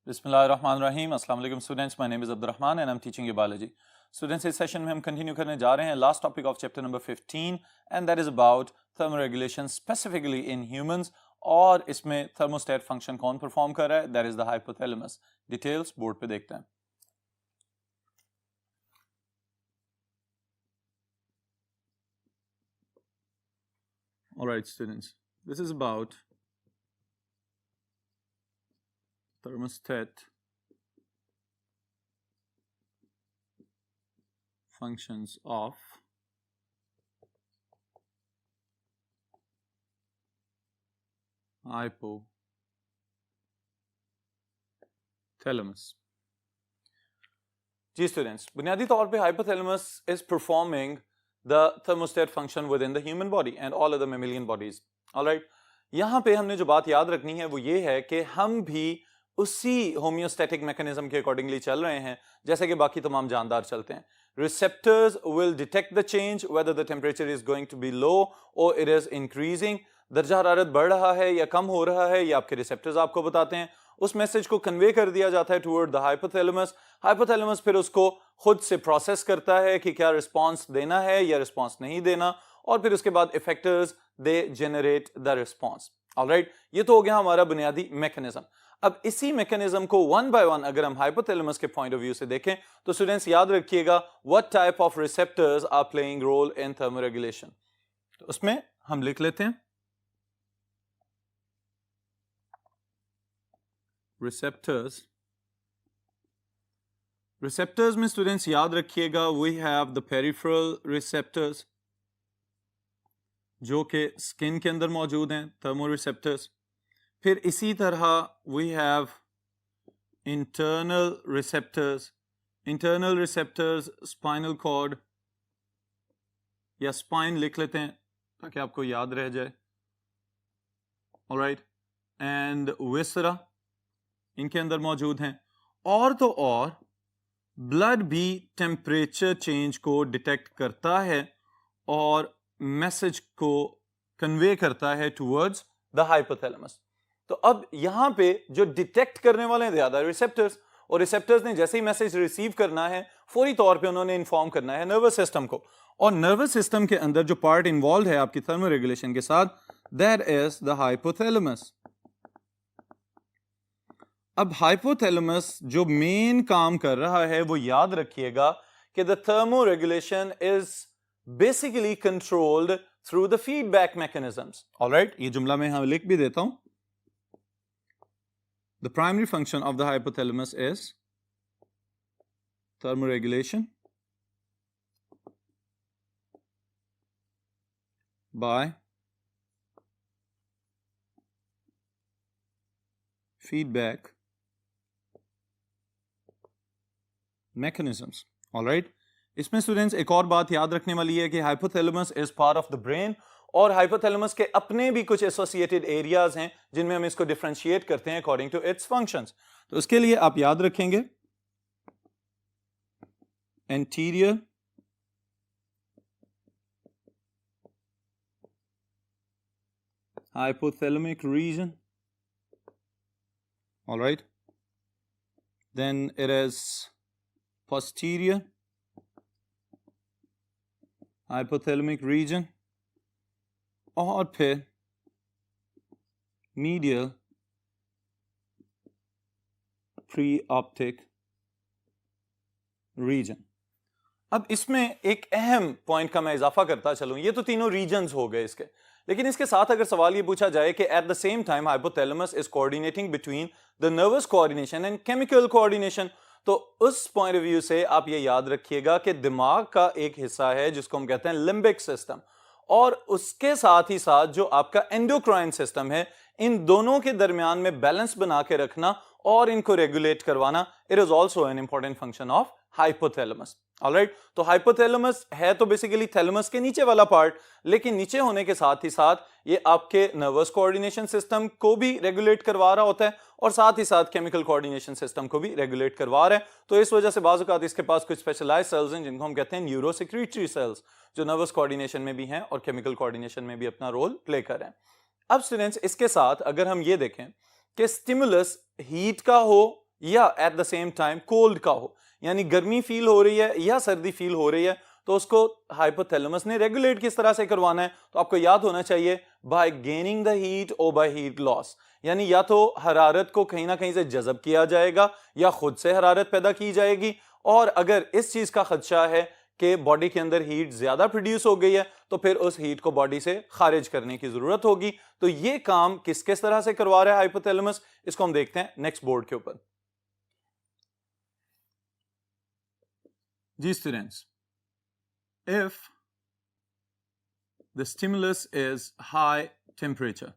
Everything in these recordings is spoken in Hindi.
बिस्मिल्लाहिर्रहमानिर्रहीम। अस्सलाम वालेकुम students, my name is Abdul Rahman and I am teaching you biology. Students, इस सेशन में हम कंटिन्यू करने जा रहे हैं last topic of chapter number 15 and that is about thermoregulation specifically in humans. और इसमें थर्मोस्टेट फंक्शन कौन परफॉर्म कर रहा है? That is the hypothalamus. Details board पे देखते हैं। Alright students, this is about thermostat functions of hypothalamus। जी स्टूडेंट्स, बुनियादी तौर पे hypothalamus is performing the thermostat function within the human body and all other mammalian bodies. Alright, यहाँ पे हमने जो बात याद रखनी है वो ये है कि हम भी उसी होम्योस्टैटिक मैकेनिज्म के अकॉर्डिंगली चल रहे हैं जैसे कि बाकी तमाम जानदार चलते हैं। Receptors will detect the change whether the temperature is going to be low और इट इज इंक्रीजिंग। दर्जा हरारत बढ़ रहा है या कम हो रहा है, ये आपके रिसेप्टर्स आपको बताते हैं। उस मैसेज को कन्वे कर दिया जाता है टुवर्ड द हाइपोथैलेमस। हाइपोथैलेमस फिर उसको खुद से प्रोसेस करता है कि क्या रिस्पांस देना है या रिस्पांस नहीं देना, और फिर उसके बाद effectors they generate the response. Alright, ये तो हो गया हमारा बुनियादी मैकेनिज्म। अब इसी मैकेनिज्म को वन बाय वन अगर हम हाइपोथैलेमस के पॉइंट ऑफ व्यू से देखें तो स्टूडेंट्स याद रखिएगा what type of receptors are playing role in thermoregulation. तो उसमें हम लिख लेते हैं रिसेप्टर्स। रिसेप्टर्स में स्टूडेंट्स याद रखिएगा we have the peripheral receptors जो कि स्किन के अंदर मौजूद हैं, थर्मो रिसेप्टर्स। फिर इसी तरह we have internal receptors. Internal receptors spinal cord या स्पाइन लिख लेते हैं ताकि आपको याद रह जाए। ऑलराइट, एंड विसरा इनके अंदर मौजूद हैं। और तो और ब्लड भी टेम्परेचर चेंज को डिटेक्ट करता है और मैसेज को कन्वे करता है टुवर्ड्स द हाइपोथैलेमस। तो अब यहां पे जो डिटेक्ट करने वाले हैं ज्यादा रिसेप्टर्स, और रिसेप्टर्स ने जैसे ही मैसेज रिसीव करना है फौरी तौर पे उन्होंने इन्फॉर्म करना है नर्वस सिस्टम को। और नर्वस सिस्टम के अंदर जो पार्ट इन्वॉल्व है आपकी थर्मोरेगुलेशन के साथ, दैट इज द हाइपोथैलेमस। अब हाइपोथैलेमस जो मेन काम कर रहा है वो याद रखिएगा कि the thermoregulation is basically controlled through the feedback mechanisms. Alright, ये जुमला मैं यहां लिख भी देता हूं। The primary function of the hypothalamus is thermoregulation by feedback mechanisms। Alright, इसमें स्टूडेंट्स एक और बात याद रखने वाली है कि hypothalamus is part of the brain, और हाइपोथैलेमस के अपने भी कुछ एसोसिएटेड एरियाज हैं जिनमें हम इसको डिफरेंशिएट करते हैं अकॉर्डिंग टू इट्स फंक्शंस। तो उसके लिए आप याद रखेंगे anterior hypothalamic region, all right, then it is posterior hypothalamic region, और फिर medial preoptic region। अब इसमें एक अहम पॉइंट का मैं इजाफा करता चलूं, ये तो तीनों रीजन्स हो गए इसके, लेकिन इसके साथ अगर सवाल ये पूछा जाए कि at the same time hypothalamus is coordinating between the nervous coordination and chemical coordination, तो उस पॉइंट ऑफ व्यू से आप ये याद रखिएगा कि दिमाग का एक हिस्सा है जिसको हम कहते हैं लिम्बिक सिस्टम, और उसके साथ ही साथ जो आपका एंडोक्राइन सिस्टम है, इन दोनों के दरमियान में बैलेंस बना के रखना और इनको रेगुलेट करवाना, it is also an important function of hypothalamus. Alright, तो हाइपोथैलेमस है तो बेसिकली थैलेमस के नीचे वाला पार्ट, लेकिन नीचे होने के साथ ही साथ ये आपके नर्वस कोऑर्डिनेशन सिस्टम को भी रेगुलेट करवा रहा होता है और साथ ही साथ केमिकल कोऑर्डिनेशन सिस्टम को भी रेगुलेट करवा रहा है। तो इस वजह से बाज़ औक़ात इसके पास कुछ स्पेशलाइज्ड सेल्स हैं जिनको हम कहते हैं न्यूरोसेक्रेटरी सेल्स, जो नर्वस कोऑर्डिनेशन में भी हैं और केमिकल कोऑर्डिनेशन में भी अपना रोल प्ले कर रहे हैं। अब स्टूडेंट्स, इसके साथ अगर हम ये देखें कि स्टिमुलस हीट का हो या at the same time cold का हो, यानी गर्मी फील हो रही है या सर्दी फील हो रही है, तो उसको हाइपोथैलेमस ने रेगुलेट किस तरह से करवाना है, तो आपको याद होना चाहिए बाय गेनिंग द हीट और बाय हीट लॉस, यानी या तो हरारत को कहीं ना कहीं से जज़ब किया जाएगा या खुद से हरारत पैदा की जाएगी। और अगर इस चीज का खदशा है कि बॉडी के अंदर हीट ज्यादा प्रोड्यूस हो गई है तो फिर उस हीट को बॉडी से खारिज करने की जरूरत होगी। तो ये काम किस किस तरह से करवा रहा है हाइपोथैलेमस, इसको हम देखते हैं नेक्स्ट बोर्ड के ऊपर। जी students, if the stimulus is high temperature,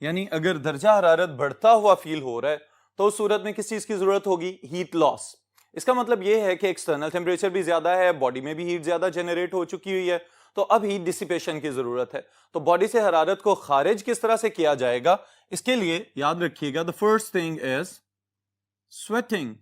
यानी अगर दर्जा हरारत बढ़ता हुआ फील हो रहा है तो उस सूरत में किस चीज की जरूरत होगी, हीट लॉस। इसका मतलब यह है कि एक्सटर्नल टेम्परेचर भी ज्यादा है, बॉडी में भी हीट ज्यादा जनरेट हो चुकी हुई है, तो अब हीट डिसिपेशन की जरूरत है। तो बॉडी से हरारत को खारिज किस तरह से किया जाएगा, इसके लिए याद रखिएगा the first thing is sweating.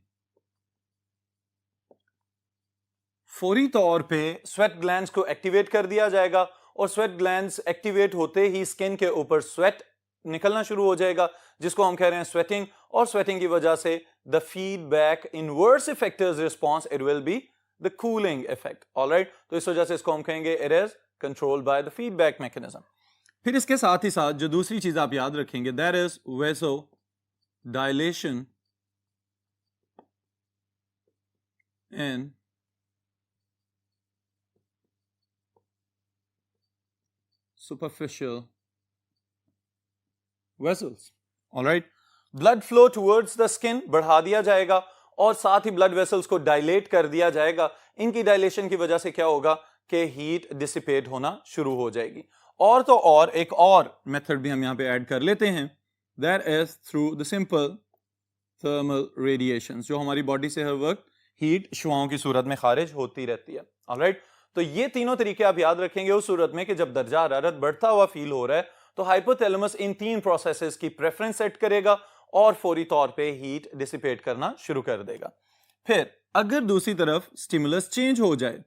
फौरी तौर पे स्वेट ग्लैंड्स को एक्टिवेट कर दिया जाएगा और स्वेट ग्लैंड्स एक्टिवेट होते ही स्किन के ऊपर स्वेट निकलना शुरू हो जाएगा, जिसको हम कह रहे हैं स्वेटिंग। और स्वेटिंग की वजह से the feedback inverse effectors response it will be the cooling effect. Alright, तो इस वजह से इसको हम कहेंगे it is controlled by the feedback mechanism. फिर इसके साथ ही साथ जो दूसरी चीज आप याद रखेंगे that is वेसो dilation in superficial vessels. All right, blood flow towards the skin बढ़ा दिया जाएगा और साथ ही blood vessels को dilate कर दिया जाएगा। इनकी डायलेशन की वजह से क्या होगा कि हीट डिसिपेट होना शुरू हो जाएगी। और तो और एक और मेथड भी हम यहां पे ऐड कर लेते हैं, that is through the simple thermal radiations, जो हमारी बॉडी से हर वक्त हीट शुआओं की सूरत में खारिज होती रहती है। ऑलराइट, तो ये तीनों तरीके आप याद रखेंगे उस सूरत में कि जब दर्जा हरारत बढ़ता हुआ फील हो रहा है तो हाइपोथैलेमस इन तीन प्रोसेसेस की प्रेफरेंस सेट करेगा और फौरी तौर पे हीट डिसिपेट करना शुरू कर देगा। फिर अगर दूसरी तरफ स्टिमुलस चेंज हो जाए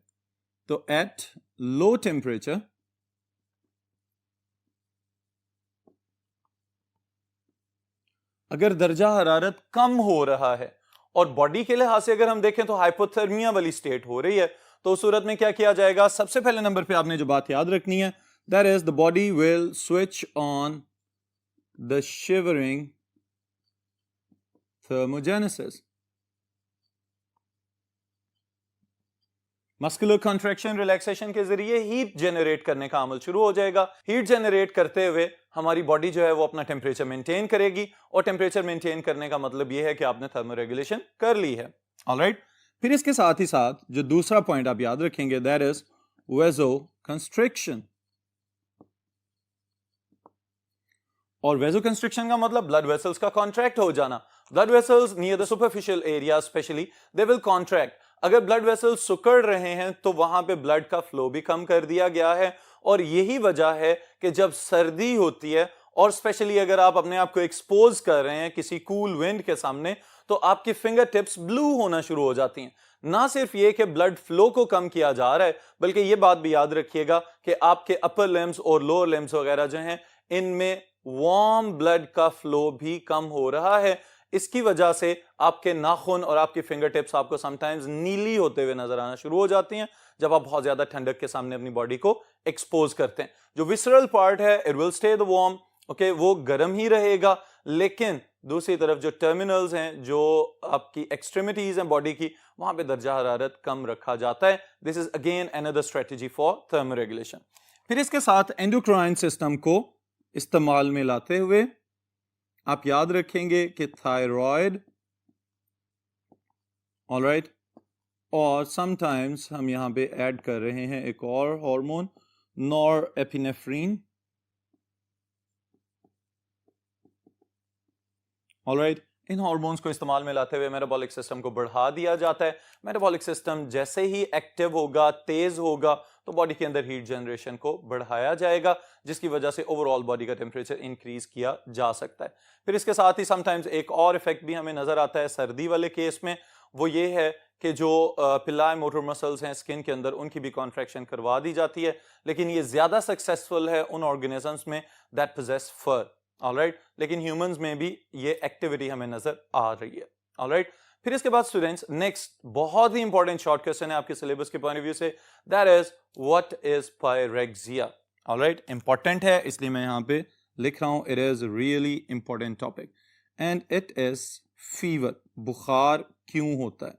तो एट लो टेम्परेचर अगर दर्जा हरारत कम हो रहा है और बॉडी के लिहाज से अगर हम देखें तो हाइपोथर्मिया वाली स्टेट हो रही है, तो उस सूरत में क्या किया जाएगा, सबसे पहले नंबर पे आपने जो बात याद रखनी है that is the body will switch on the shivering thermogenesis. Muscular contraction relaxation के जरिए हीट जनरेट करने का अमल शुरू हो जाएगा। हीट जनरेट करते हुए हमारी बॉडी जो है वो अपना टेम्परेचर मेंटेन करेगी और टेम्परेचर मेंटेन करने का मतलब ये है कि आपने थर्मो रेगुलेशन कर ली है। ऑलराइट, फिर इसके साथ ही साथ जो दूसरा पॉइंट आप याद रखेंगे दैट इज वेसो कंस्ट्रिक्शन। और वेसो कंस्ट्रिक्शन का मतलब ब्लड वेसल्स का कॉन्ट्रैक्ट हो जाना। Blood vessels near the superficial area specially they will contract. अगर ब्लड वेसल्स सुकड़ रहे हैं तो वहां पे ब्लड का फ्लो भी कम कर दिया गया है और यही वजह है कि जब सर्दी होती है और स्पेशली अगर आप अपने आप को एक्सपोज कर रहे हैं किसी कूल विंड के सामने तो आपकी फिंगर टिप्स ब्लू होना शुरू हो जाती हैं। ना सिर्फ ये कि ब्लड फ्लो को कम किया जा रहा है बल्कि ये बात भी याद रखिएगा कि आपके अपर लिम्स और लोअर लिम्स वगैरह जो हैं इनमें वार्म ब्लड का फ्लो भी कम हो रहा है। इसकी वजह से आपके नाखून और आपकी फिंगर टिप्स आपको समटाइम्स नीली होते हुए नजर आना शुरू हो जाती हैं जब आप बहुत ज्यादा ठंडक के सामने अपनी बॉडी को एक्सपोज करते हैं। जो विसरल पार्ट है it will stay the warm, okay, वो गर्म ही रहेगा, लेकिन दूसरी तरफ जो टर्मिनल्स हैं, जो आपकी एक्सट्रीमिटीज हैं बॉडी की, वहां पे दर्जा हरारत कम रखा जाता है। This is again another strategy for thermal regulation. फिर इसके साथ एंडोक्राइन सिस्टम को इस्तेमाल में लाते हुए आप याद रखेंगे कि थायराइड, ऑलराइट, और समटाइम्स हम यहां पे ऐड कर रहे हैं एक और हार्मोन नॉरएपिनेफ्रिन, ऑलराइट, इन हार्मोन्स को इस्तेमाल में लाते हुए मेटाबॉलिक सिस्टम को बढ़ा दिया जाता है। मेटाबॉलिक सिस्टम जैसे ही एक्टिव होगा, तेज होगा, तो बॉडी के अंदर हीट जनरेशन को बढ़ाया जाएगा, जिसकी वजह से ओवरऑल बॉडी का टेम्परेचर इंक्रीज किया जा सकता है। फिर इसके साथ ही समटाइम्स एक और इफेक्ट भी हमें नजर आता है सर्दी वाले केस में, वो ये है कि जो पिलाई मोटर मसल्स हैं स्किन के अंदर, उनकी भी कॉन्ट्रैक्शन करवा दी जाती है, लेकिन ये ज्यादा सक्सेसफुल है उन ऑर्गेनिजम्स में दैट पोजेस फर, ऑलराइट, लेकिन ह्यूमंस में भी ये एक्टिविटी हमें नजर आ रही है, ऑलराइट। फिर इसके बाद स्टूडेंट्स नेक्स्ट बहुत ही इंपॉर्टेंट शॉर्ट क्वेश्चन है आपके सिलेबस के पॉइंट ऑफ व्यू से, that is what is pyrexia, alright, important है इसलिए मैं यहां पे लिख रहा हूं, it is really important topic and it is fever, बुखार क्यों होता है,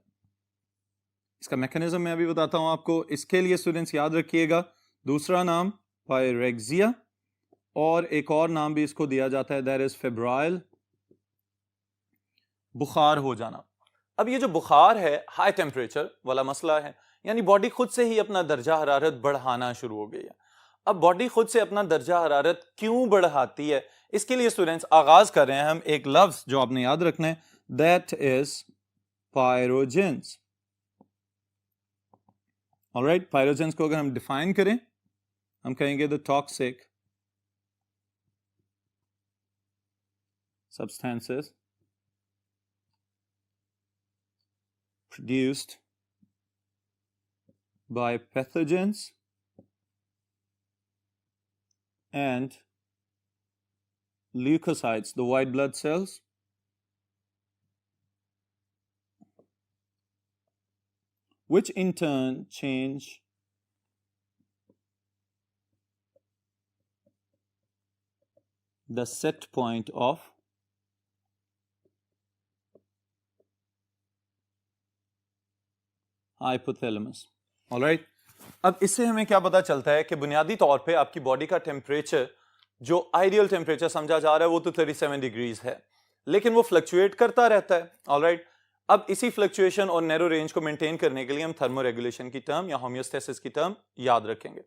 इसका मैकेनिज्म मैं अभी बताता हूं आपको। इसके लिए स्टूडेंट्स याद रखिएगा दूसरा नाम पायरेक्सिया, और एक और नाम भी इसको दिया जाता है, दैट इज फेब्राइल, बुखार हो जाना। अब ये जो बुखार है हाई टेम्परेचर वाला मसला है, यानी बॉडी खुद से ही अपना दर्जा हरारत बढ़ाना शुरू हो गई है। अब बॉडी खुद से अपना दर्जा हरारत क्यों बढ़ाती है, इसके लिए स्टूडेंट्स आगाज कर रहे हैं हम एक लफ्ज जो आपने याद रखना है, that is pyrogens, alright. Pyrogens को अगर हम डिफाइन करें, हम कहेंगे the toxic substances produced by pathogens and leukocytes, the white blood cells, which in turn change the set point of hypothalamus, alright. अब इससे हमें क्या पता चलता है कि बुनियादी तौर पे आपकी बॉडी का टेम्परेचर, जो आइडियल टेम्परेचर समझा जा रहा है वो तो 37 डिग्रीज है, लेकिन वो फ्लक्चुएट करता रहता है, ऑलराइट। अब इसी फ्लक्चुएशन और नैरो रेंज को मेंटेन करने के लिए हम थर्मोरेगुलेशन की टर्म या होम्योस्टेसिस की टर्म याद रखेंगे।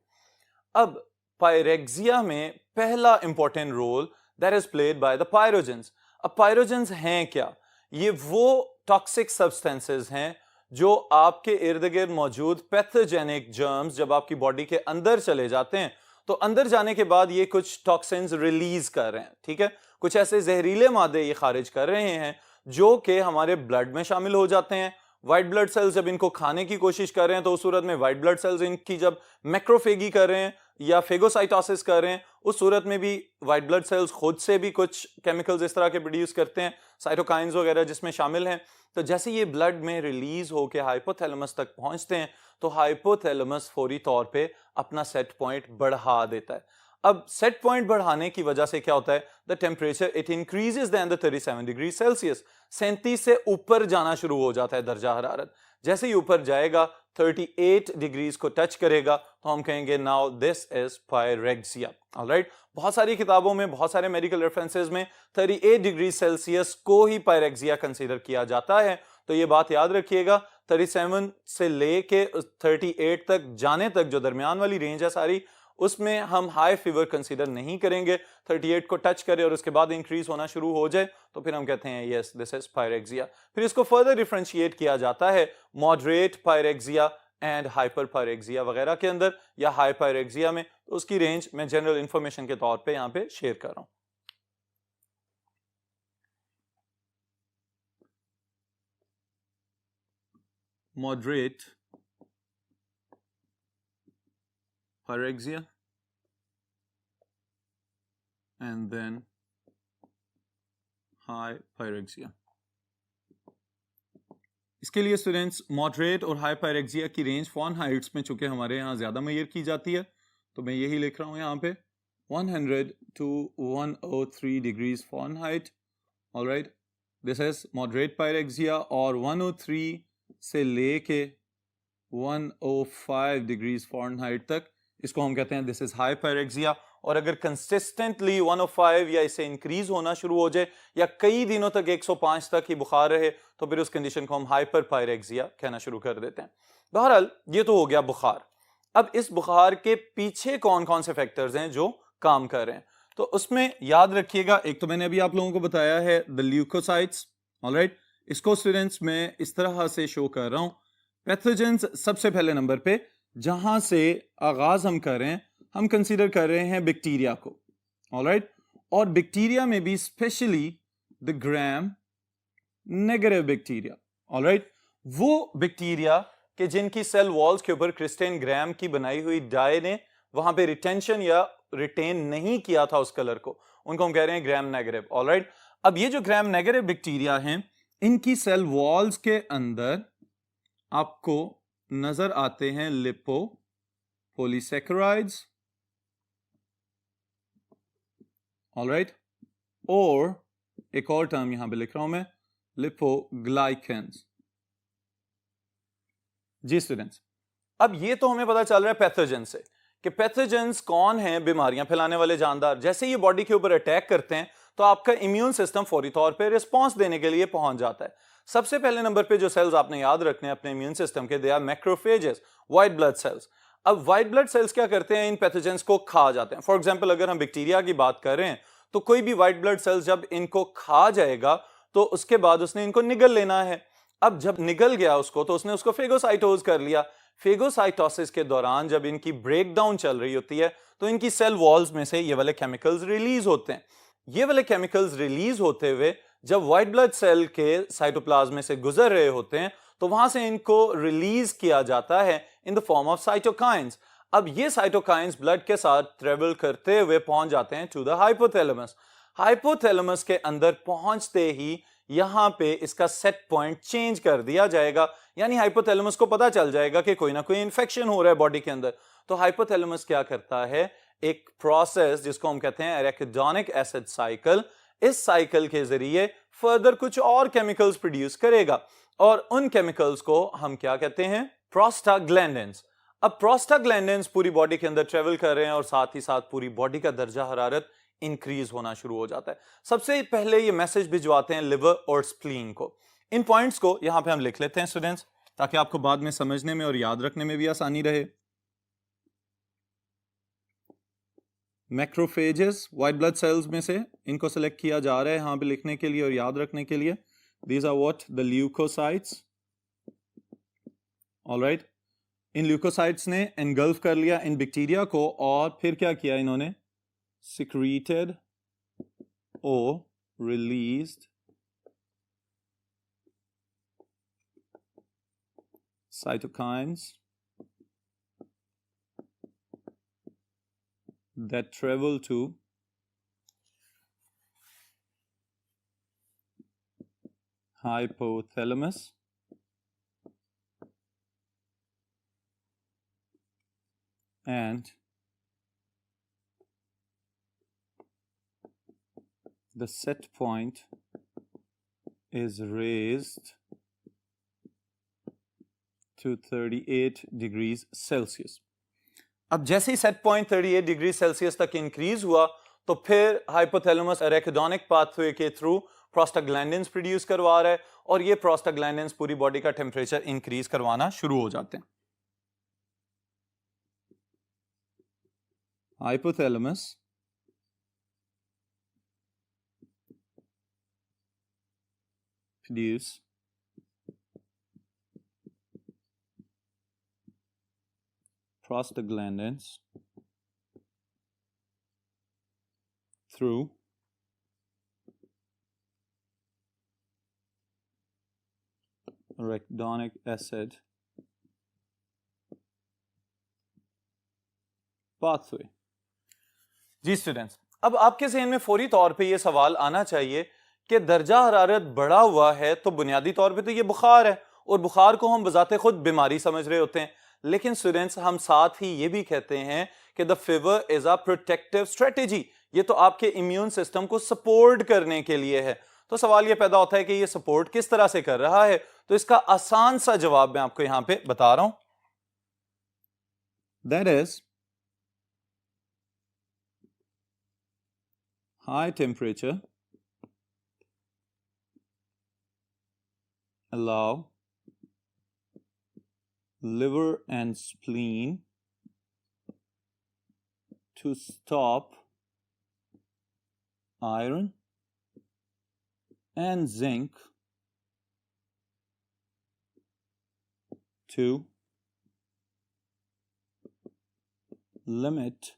अब पायरेक्सिया में पहला important role that is played by the pyrogens. अब पायरोजेंस हैं क्या? ये वो टॉक्सिक सब्सटेंसेस हैं जो आपके इर्द गिर्द मौजूद पैथोजेनिक जर्म्स जब आपकी बॉडी के अंदर चले जाते हैं, तो अंदर जाने के बाद ये कुछ टॉक्सिन्स रिलीज कर रहे हैं, ठीक है, कुछ ऐसे जहरीले मादे ये खारिज कर रहे हैं जो कि हमारे ब्लड में शामिल हो जाते हैं। व्हाइट ब्लड सेल्स जब इनको खाने की कोशिश कर रहे हैं, तो उस सूरत में व्हाइट ब्लड सेल्स इनकी जब मैक्रोफेगी कर रहे हैं या फेगोसाइटोसिस कर रहे हैं, उस सूरत में भी व्हाइट ब्लड सेल्स खुद से भी कुछ केमिकल्स इस तरह के प्रोड्यूस करते हैं, साइटोकाइंस वगैरह जिसमें शामिल हैं। तो जैसे ये ब्लड में रिलीज होकर हाइपोथैलेमस तक पहुंचते हैं, तो हाइपोथैलेमस फौरी तौर पे अपना सेट पॉइंट बढ़ा देता है। अब सेट पॉइंट बढ़ाने की वजह से क्या होता है, the temperature it increases than the 37 degree Celsius, 37 से ऊपर जाना शुरू हो जाता है दर्जा हरारत। जैसे ही ऊपर जाएगा 38 डिग्रीज को टच करेगा, तो हम कहेंगे now this is pyrexia, alright. बहुत सारी किताबों में, बहुत सारे मेडिकल रेफरेंसेस में 38 डिग्री सेल्सियस को ही पायरेक्सिया कंसीडर किया जाता है। तो ये बात याद रखिएगा, 37 से लेके 38 तक जाने तक जो दरमियान वाली रेंज है सारी, उसमें हम हाई फीवर कंसीडर नहीं करेंगे। 38 को टच करे और उसके बाद इंक्रीज होना शुरू हो जाए, तो फिर हम कहते हैं यस दिस इज पायरेक्सिया। फिर इसको फर्दर डिफरेंशिएट किया जाता है moderate pyrexia and hyper pyrexia वगैरह के अंदर, या हाई पायरेक्सिया में। तो उसकी रेंज मैं जनरल इंफॉर्मेशन के तौर पे यहां पे शेयर कर रहा हूं। Moderate pyrexia and then high pyrexia। इसके लिए स्टूडेंट्स मॉडरेट और हाई पायरेक्सिया की रेंज फ़ारेनहाइट्स में चूंकि हमारे यहाँ ज़्यादा मेजर की जाती है, तो मैं यही लिख रहा हूँ यहाँ पे 100 to 103 degrees Fahrenheit, alright, this is moderate pyrexia. और 103 से लेके 105 डिग्रीज फ़ारेनहाइट तक इसको हम कहते हैं दिस इज हाई पायरेक्सिया। और अगर कंसिस्टेंटली 105 या इससे इंक्रीज होना शुरू हो जाए, या कई दिनों तक 105 तक ही बुखार रहे, तो फिर उस कंडीशन को हम हाइपर पायरेक्सिया कहना शुरू कर देते हैं। बहरहाल ये तो हो गया बुखार। अब इस बुखार के पीछे कौन कौन से फैक्टर्स हैं जो काम कर रहे हैं, तो उसमें याद रखिएगा, एक तो मैंने अभी आप लोगों को बताया है द ल्यूकोसाइट्स, ऑलराइट, इसको स्टूडेंट्स मैं इस तरह से शो कर रहा हूं। पैथोजेंस सबसे पहले नंबर पे जहां से आगाज हम कर रहे हैं, हम कंसीडर कर रहे हैं बैक्टीरिया को, ऑलराइट, और बैक्टीरिया में भी specially the gram negative bacteria, alright, वो बैक्टीरिया कि जिनकी सेल वॉल्स के ऊपर क्रिस्टेन ग्राम की बनाई हुई डाई ने वहां पे रिटेंशन या रिटेन नहीं किया था उस कलर को, उनको हम कह रहे हैं ग्राम नेगेटिव, ऑलराइट। अब ये जो ग्राम नेगेटिव बैक्टीरिया हैं, इनकी सेल वॉल्स के अंदर आपको नजर आते हैं लिपो पॉलीसेकेराइड्स, ऑलराइट, और एक और टर्म यहां पे लिख रहा हूं मैं, लिपोग्लाइकेंस। जी स्टूडेंट्स, अब ये तो हमें पता चल रहा है पैथोजन से कि पैथोजेंस कौन है, बीमारियां फैलाने वाले जानदार। जैसे ये बॉडी के ऊपर अटैक करते हैं तो आपका इम्यून सिस्टम फौरी तौर पे रिस्पांस देने के लिए पहुंच जाता है। सबसे पहले नंबर पे जो सेल्स आपने याद रखने हैं अपने इम्यून सिस्टम के, they are macrophages, white blood cells. अब व्हाइट ब्लड सेल्स क्या करते हैं, इन पैथोजेंस को खा जाते हैं। फॉर एग्जांपल अगर हम बैक्टीरिया की बात कर रहे हैं तो कोई भी व्हाइट ब्लड सेल्स जब इनको खा जाएगा तो उसके बाद उसने इनको निगल लेना है। अब जब निगल गया उसको तो उसने उसको फेगोसाइटोज कर लिया। फेगोसाइटोसिस के दौरान जब इनकी ब्रेकडाउन चल रही होती है तो इनकी सेल वॉल्स में से ये वाले केमिकल्स रिलीज होते हैं। ये वाले केमिकल्स रिलीज होते हुए जब व्हाइट ब्लड सेल के साइटोप्लाज्म से गुजर रहे होते हैं तो वहां से इनको रिलीज किया जाता है in the form of cytokines. अब ये साइटोकाइंस ब्लड के साथ ट्रेवल करते हुए पहुंच जाते हैं टू द हाइपोथैलेमस। हाइपोथैलेमस के अंदर पहुंचते ही यहां पे इसका सेट पॉइंट चेंज कर दिया जाएगा, यानी हाइपोथैलेमस को पता चल जाएगा कि कोई ना कोई इंफेक्शन हो रहा है बॉडी के अंदर। तो हाइपोथैलेमस क्या करता है, एक प्रोसेस जिसको हम कहते हैं एराकिडोनिक एसिड साइकिल, इस साइकिल के जरिए फर्दर कुछ और केमिकल्स प्रोड्यूस करेगा और उन केमिकल्स को हम क्या कहते हैं, प्रोस्टाग्लैंडिन्स। अब प्रोस्टाग्लैंडिन्स पूरी बॉडी के अंदर ट्रेवल कर रहे हैं और साथ ही साथ पूरी बॉडी का दर्जा हरारत इंक्रीज होना शुरू हो जाता है। सबसे पहले ये मैसेज भिजवाते हैं लिवर और स्प्लीन को। इन पॉइंट्स को यहां पे हम लिख लेते हैं स्टूडेंट्स, ताकि आपको बाद में समझने में और याद रखने में भी आसानी रहे। मैक्रोफेजेस व्हाइट ब्लड सेल्स में से इनको सेलेक्ट किया जा रहा है यहां पे लिखने के लिए और याद रखने के लिए। These are what, the leukocytes, alright. इन ल्यूकोसाइट्स ने एनगल्फ कर लिया इन बैक्टीरिया को और फिर क्या किया इन्होंने, secreted or released cytokines that travel to hypothalamus and the set point is raised to 38 degrees Celsius. अब जैसे ही सेट पॉइंट 38 डिग्री सेल्सियस तक इंक्रीज हुआ तो फिर हाइपोथैलेमस एराकिडोनिक पाथवे के थ्रू प्रोस्टाग्लैंडिन्स प्रोड्यूस करवा रहा है और ये प्रोस्टाग्लैंडिन्स पूरी बॉडी का टेम्परेचर इंक्रीज करवाना शुरू हो जाते हैं। Hypothalamus produce prostaglandins through arachidonic acid pathway। जी स्टूडेंट्स, अब आपके ज़हन में फौरी तौर पे ये सवाल आना चाहिए कि दर्जा हरारत बढ़ा हुआ है तो बुनियादी तौर पे तो ये बुखार है और बुखार को हम बजाते खुद बीमारी समझ रहे होते हैं, लेकिन स्टूडेंट्स हम साथ ही ये भी कहते हैं कि the fever is a protective strategy, ये तो आपके इम्यून सिस्टम को सपोर्ट करने के लिए है। तो सवाल ये पैदा होता है कि ये सपोर्ट किस तरह से कर रहा है, तो इसका आसान सा जवाब मैं आपको यहां पे बता रहा हूं, that is high temperature allow liver and spleen to stop iron and zinc to limit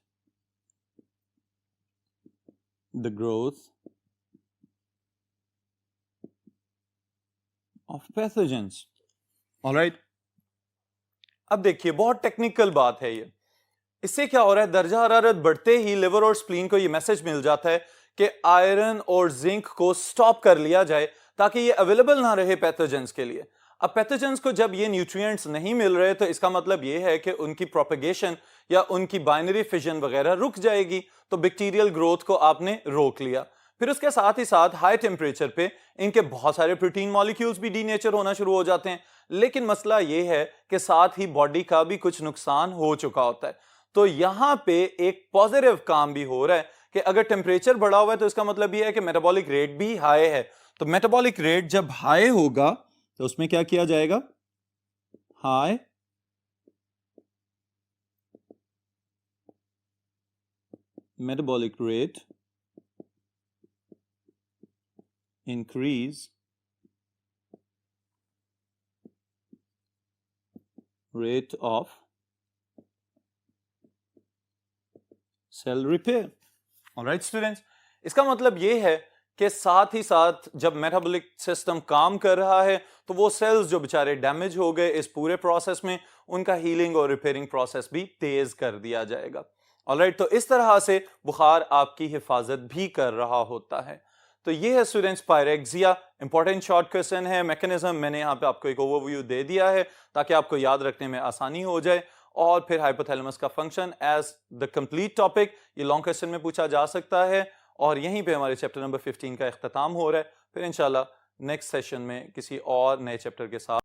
the growth of pathogens. All right. अब देखिए बहुत टेक्निकल बात है ये। इससे क्या हो रहा है, दर्जा हरारत बढ़ते ही लिवर और स्प्लीन को ये मैसेज मिल जाता है कि आयरन और जिंक को स्टॉप कर लिया जाए ताकि ये अवेलेबल ना रहे पैथोजेंस के लिए। अब पैथोजेंस को जब ये न्यूट्रिएंट्स नहीं मिल रहे तो इसका मतलब ये है कि उनकी प्रोपेगेशन या उनकी बाइनरी फिजन वगैरह रुक जाएगी, तो बैक्टीरियल ग्रोथ को आपने रोक लिया। फिर उसके साथ ही साथ हाई टेम्परेचर पे इनके बहुत सारे प्रोटीन मॉलिक्यूल्स भी डीनेचर होना शुरू हो जाते हैं। लेकिन मसला ये है कि साथ ही बॉडी का भी कुछ नुकसान हो चुका होता है। तो यहां पे एक पॉजिटिव काम भी हो रहा है कि अगर टेम्परेचर बढ़ा हुआ है तो इसका मतलब यह है कि मेटाबॉलिक रेट भी हाई है। तो मेटाबॉलिक रेट जब हाई होगा तो उसमें क्या किया जाएगा, high metabolic rate increase rate of cell repair. Alright students, इसका मतलब यह है कि साथ ही साथ जब मेटाबॉलिक सिस्टम काम कर रहा है तो वो सेल्स जो बेचारे डैमेज हो गए इस पूरे प्रोसेस में, उनका हीलिंग और रिपेयरिंग प्रोसेस भी तेज कर दिया जाएगा। ऑलराइट, तो इस तरह से बुखार आपकी हिफाजत भी कर रहा होता है। तो ये है students pyrexia. Important short question है, मैकेनिज्म मैंने यहाँ पे आपको एक ओवरव्यू दे दिया है ताकि आपको याद रखने में आसानी हो जाए। और फिर हाइपोथैलेमस का function as the complete topic ये लॉन्ग क्वेश्चन में पूछा जा सकता है। और यहीं पे हमारे चैप्टर नंबर 15 का इख्तिताम हो रहा है। फिर इंशाल्लाह नेक्स्ट सेशन में किसी और नए चैप्टर के साथ